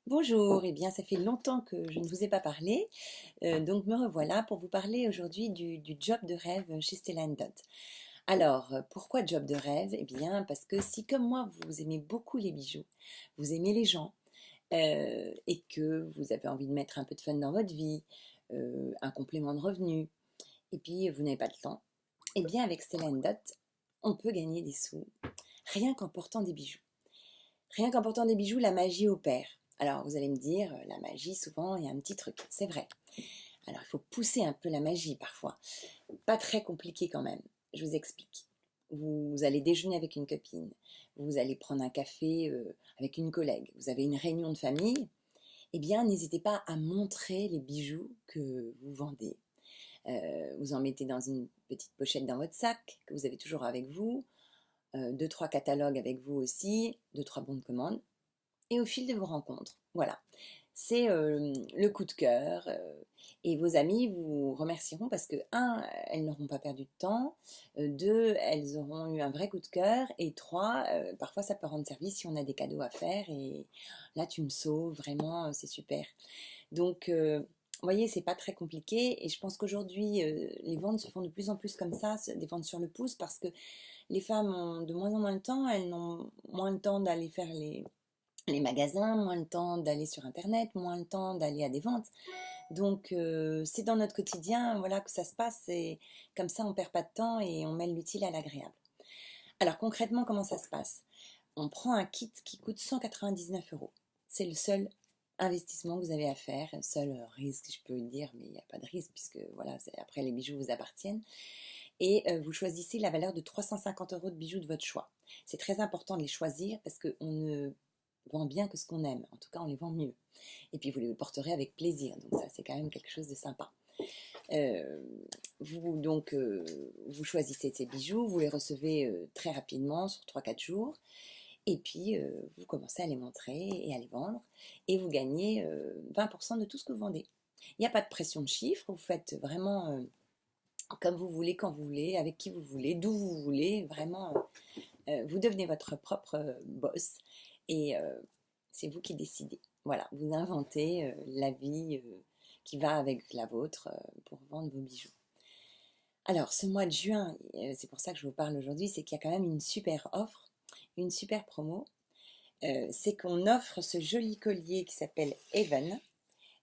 Bonjour, eh bien ça fait longtemps que je ne vous ai pas parlé, donc me revoilà pour vous parler aujourd'hui du job de rêve chez Stella Dot. Alors, pourquoi job de rêve? Eh bien parce que si comme moi vous aimez beaucoup les bijoux, vous aimez les gens, et que vous avez envie de mettre un peu de fun dans votre vie, un complément de revenu, et puis vous n'avez pas le temps, eh bien avec Stella Dot, on peut gagner des sous rien qu'en portant des bijoux. Rien qu'en portant des bijoux, la magie opère. Alors vous allez me dire, la magie, souvent, il y a un petit truc, c'est vrai. Alors il faut pousser un peu la magie parfois. Pas très compliqué quand même. Je vous explique. Vous allez déjeuner avec une copine, vous allez prendre un café avec une collègue, vous avez une réunion de famille, eh bien n'hésitez pas à montrer les bijoux que vous vendez. Vous en mettez dans une petite pochette dans votre sac, que vous avez toujours avec vous, deux, trois catalogues avec vous aussi, deux, trois bons de commande et au fil de vos rencontres. Voilà, c'est le coup de cœur et vos amis vous remercieront parce que, un, elles n'auront pas perdu de temps, deux, elles auront eu un vrai coup de cœur et trois, parfois ça peut rendre service si on a des cadeaux à faire et là tu me sauves, vraiment, c'est super. Donc, vous voyez, c'est pas très compliqué et je pense qu'aujourd'hui, les ventes se font de plus en plus comme ça, des ventes sur le pouce parce que les femmes ont de moins en moins de temps, elles n'ont moins le temps d'aller faire les magasins, moins le temps d'aller sur internet, moins le temps d'aller à des ventes. Donc c'est dans notre quotidien, voilà, que ça se passe et comme ça on perd pas de temps et on mêle l'utile à l'agréable. Alors concrètement comment ça se passe? On prend un kit qui coûte 199 €. C'est le seul investissement que vous avez à faire, le seul risque je peux dire, mais il n'y a pas de risque puisque voilà, après les bijoux vous appartiennent. Et vous choisissez la valeur de 350 € de bijoux de votre choix. C'est très important de les choisir parce qu'on ne vend bien que ce qu'on aime. En tout cas, on les vend mieux. Et puis, vous les porterez avec plaisir. Donc ça, c'est quand même quelque chose de sympa. Euh, vous choisissez ces bijoux, vous les recevez très rapidement, sur 3 4 jours. Et puis, vous commencez à les montrer et à les vendre. Et vous gagnez 20% de tout ce que vous vendez. Il n'y a pas de pression de chiffre. Vous faites vraiment comme vous voulez, quand vous voulez, avec qui vous voulez, d'où vous voulez. Vraiment, vous devenez votre propre boss et c'est vous qui décidez. Voilà, vous inventez la vie qui va avec la vôtre pour vendre vos bijoux. Alors, ce mois de juin, c'est pour ça que je vous parle aujourd'hui, c'est qu'il y a quand même une super offre, une super promo. C'est qu'on offre ce joli collier qui s'appelle Even,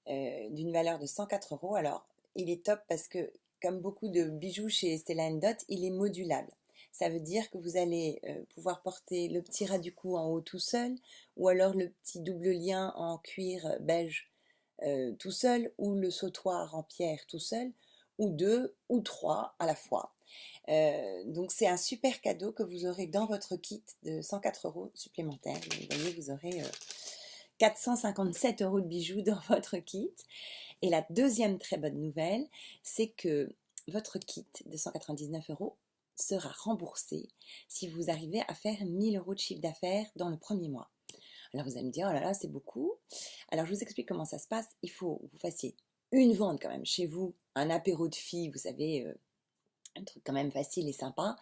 d'une valeur de 104 €. Alors, il est top parce que, comme beaucoup de bijoux chez Stella Dot, il est modulable. Ça veut dire que vous allez pouvoir porter le petit ras du cou en haut tout seul, ou alors le petit double lien en cuir beige tout seul, ou le sautoir en pierre tout seul, ou deux ou trois à la fois. Donc c'est un super cadeau que vous aurez dans votre kit de 104 € supplémentaires. Vous voyez, vous aurez 457 € de bijoux dans votre kit. Et la deuxième très bonne nouvelle, c'est que votre kit de 199 € sera remboursé si vous arrivez à faire 1 000 € de chiffre d'affaires dans le premier mois. Alors vous allez me dire, oh là là, c'est beaucoup. Alors je vous explique comment ça se passe. Il faut que vous fassiez une vente quand même chez vous, un apéro de filles, vous savez, un truc quand même facile et sympa.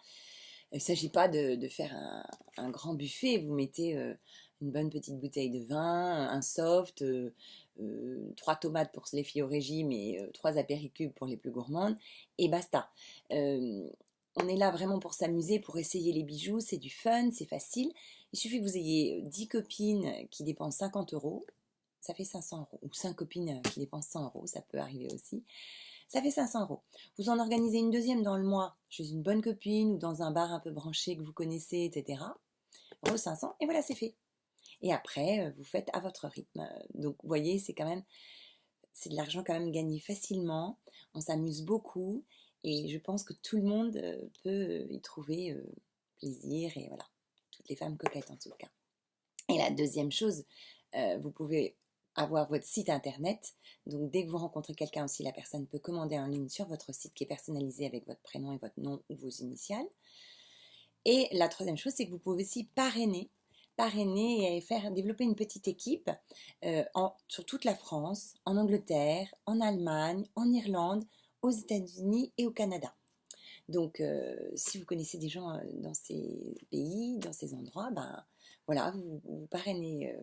Il ne s'agit pas de faire un grand buffet. Vous mettez une bonne petite bouteille de vin, un soft, 3 tomates pour les filles au régime et 3 apéricubes pour les plus gourmandes, et basta. Euh, on est là vraiment pour s'amuser, pour essayer les bijoux, c'est du fun, c'est facile. Il suffit que vous ayez 10 copines qui dépensent 50 €, ça fait 500 €, ou 5 copines qui dépensent 100 €, ça peut arriver aussi. Ça fait 500 €. Vous en organisez une deuxième dans le mois chez une bonne copine ou dans un bar un peu branché que vous connaissez, etc. Re 500 et voilà, c'est fait. Et après, vous faites à votre rythme. Donc, vous voyez, c'est de l'argent quand même gagné facilement. On s'amuse beaucoup et je pense que tout le monde peut y trouver plaisir et voilà, toutes les femmes coquettes en tout cas. Et la deuxième chose, vous pouvez avoir votre site internet. Donc dès que vous rencontrez quelqu'un aussi, la personne peut commander en ligne sur votre site qui est personnalisé avec votre prénom et votre nom ou vos initiales. Et la troisième chose, c'est que vous pouvez aussi parrainer et faire développer une petite équipe sur toute la France, en Angleterre, en Allemagne, en Irlande, aux États-Unis et au Canada. Donc, si vous connaissez des gens dans ces pays, dans ces endroits, ben voilà, vous parrainez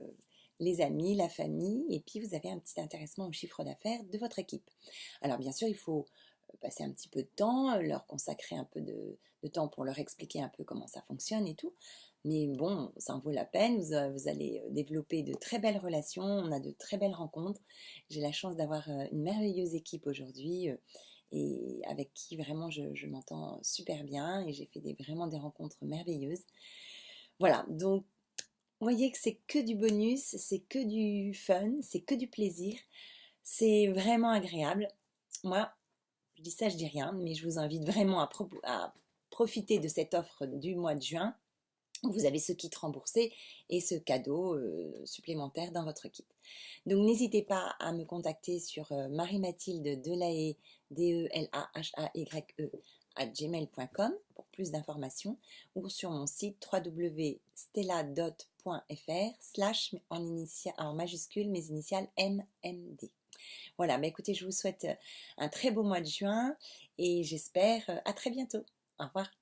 les amis, la famille, et puis vous avez un petit intéressement au chiffre d'affaires de votre équipe. Alors bien sûr, il faut passer un petit peu de temps, leur consacrer un peu de temps pour leur expliquer un peu comment ça fonctionne et tout. Mais bon, ça en vaut la peine, vous allez développer de très belles relations, on a de très belles rencontres. J'ai la chance d'avoir une merveilleuse équipe aujourd'hui et avec qui vraiment je m'entends super bien et j'ai fait vraiment des rencontres merveilleuses. Voilà, donc vous voyez que c'est que du bonus, c'est que du fun, c'est que du plaisir, c'est vraiment agréable. Moi, je dis ça, je dis rien, mais je vous invite vraiment à profiter de cette offre du mois de juin. Vous avez ce kit remboursé et ce cadeau supplémentaire dans votre kit. Donc n'hésitez pas à me contacter sur Marie-Mathilde Delahaye, Delahaye, @gmail.com pour plus d'informations ou sur mon site www.stella.fr/ en majuscule mes initiales MMD. Voilà, bah écoutez, je vous souhaite un très beau mois de juin et j'espère à très bientôt. Au revoir.